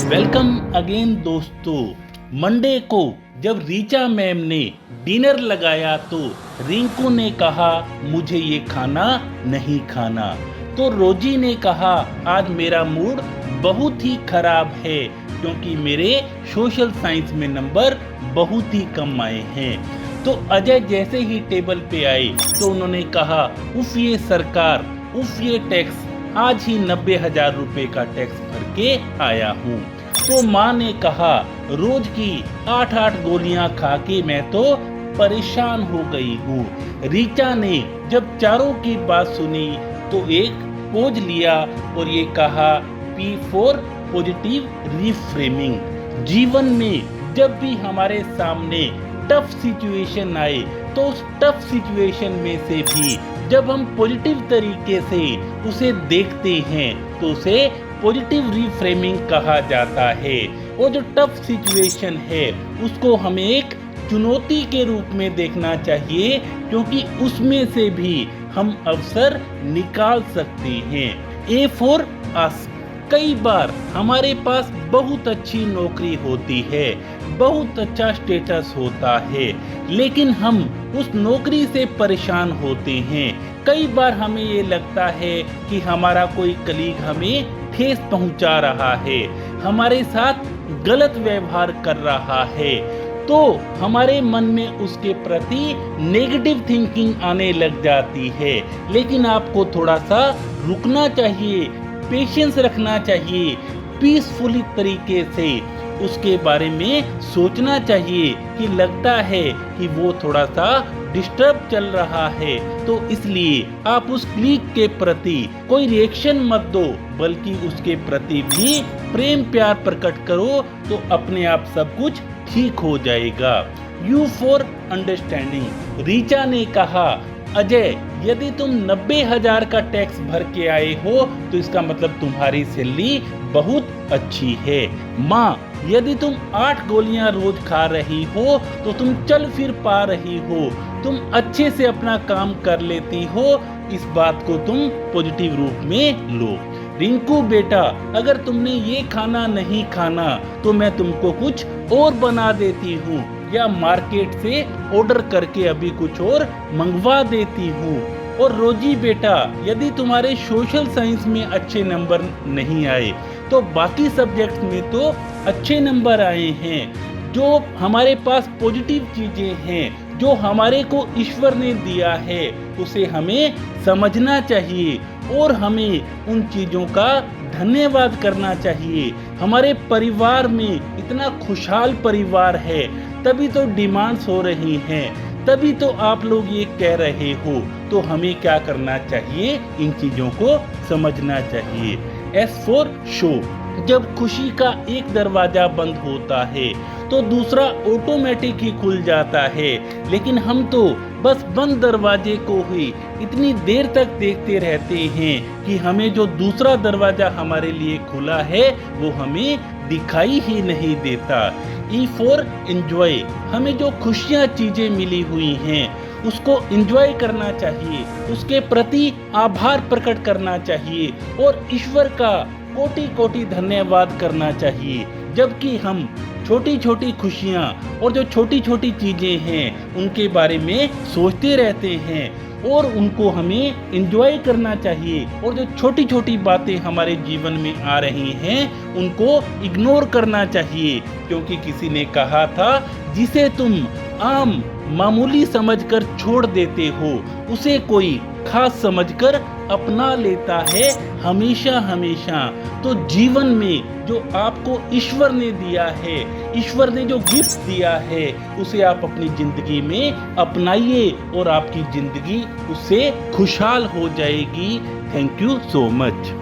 Welcome again दोस्तों। Monday को जब रीचा मैम ने डिनर लगाया तो रिंकू ने कहा मुझे ये खाना नहीं खाना। तो रोजी ने कहा आज मेरा मूड बहुत ही खराब है क्योंकि मेरे सोशल साइंस में नंबर बहुत ही कम आए हैं। तो अजय जैसे ही टेबल पे आए तो उन्होंने कहा उफ ये सरकार, उफ ये टैक्स, आज ही 90,000 रुपए का टैक्स भर के आया हूँ। तो माँ ने कहा रोज की 8-8 गोलियां खा के मैं तो परेशान हो गई हूँ। रीचा ने जब चारों की बात सुनी तो एक पोज लिया और ये कहा P फॉर पॉजिटिव रिफ्रेमिंग। जीवन में जब भी हमारे सामने टफ सिचुएशन आए तो उस टफ सिचुएशन में से भी जब हम पॉजिटिव तरीके से उसे देखते हैं तो उसे पॉजिटिव रिफ्रेमिंग कहा जाता है। और जो टफ सिचुएशन है उसको हमें एक चुनौती के रूप में देखना चाहिए क्योंकि उसमें से भी हम अवसर निकाल सकते हैं। A for us. कई बार हमारे पास बहुत अच्छी नौकरी होती है, बहुत अच्छा स्टेटस होता है, लेकिन हम उस नौकरी से परेशान होते हैं। कई बार हमें ये लगता है कि हमारा कोई कलीग हमें ठेस पहुंचा रहा है, हमारे साथ गलत व्यवहार कर रहा है, तो हमारे मन में उसके प्रति नेगेटिव थिंकिंग आने लग जाती है। लेकिन आपको थोड़ा सा रुकना चाहिए, पेशेंस रखना चाहिए, पीसफुली तरीके से उसके बारे में सोचना चाहिए कि लगता है कि वो थोड़ा सा डिस्टर्ब चल रहा है, तो इसलिए आप उस क्लिक के प्रति कोई रिएक्शन मत दो बल्कि उसके प्रति भी प्रेम प्यार प्रकट करो तो अपने आप सब कुछ ठीक हो जाएगा। You for understanding. रीचा ने कहा अजय यदि तुम 90,000 का टैक्स भर के आए हो तो इसका मतलब तुम्हारी सैलरी बहुत अच्छी है। माँ यदि तुम 8 गोलियां रोज खा रही हो तो तुम चल फिर पा रही हो, तुम अच्छे से अपना काम कर लेती हो, इस बात को तुम पॉजिटिव रूप में लो। रिंकू बेटा अगर तुमने ये खाना नहीं खाना तो मैं तुमको कुछ और बना देती हूँ या मार्केट से ऑर्डर करके अभी कुछ और मंगवा देती हूँ। और रोजी बेटा यदि तुम्हारे सोशल साइंस में अच्छे नंबर नहीं आए तो बाकी सब्जेक्ट्स में तो अच्छे नंबर आए हैं। जो हमारे पास पॉजिटिव चीजें हैं, जो हमारे को ईश्वर ने दिया है, उसे हमें समझना चाहिए और हमें उन चीजों का धन्यवाद करना चाहिए। हमारे परिवार में इतना खुशहाल परिवार है, तभी तो डिमांड्स हो रही हैं, तभी तो आप लोग ये कह रहे हो। तो हमें क्या करना चाहिए, इन चीजों को समझना चाहिए। S for show. जब खुशी का एक दरवाजा बंद होता है तो दूसरा ऑटोमेटिक ही खुल जाता है, लेकिन हम तो बस बंद दरवाजे को ही इतनी देर तक देखते रहते हैं कि हमें जो दूसरा दरवाजा हमारे लिए खुला है वो हमें दिखाई ही नहीं देता। E for enjoy. हमें जो खुशियाँ चीजें मिली हुई हैं उसको एंजॉय करना चाहिए, उसके प्रति आभार प्रकट करना चाहिए और ईश्वर का कोटि कोटि धन्यवाद करना चाहिए। जबकि हम छोटी छोटी खुशियाँ और जो छोटी छोटी चीजें हैं उनके बारे में सोचते रहते हैं और उनको हमें एंजॉय करना चाहिए, और जो छोटी छोटी बातें हमारे जीवन में आ रही हैं उनको इग्नोर करना चाहिए। क्योंकि किसी ने कहा था जिसे तुम आम मामूली समझकर छोड़ देते हो उसे कोई खास समझकर अपना लेता है हमेशा हमेशा। तो जीवन में जो आपको ईश्वर ने दिया है, ईश्वर ने जो गिफ्ट दिया है, उसे आप अपनी जिंदगी में अपनाइए और आपकी जिंदगी उससे खुशहाल हो जाएगी। Thank you so much.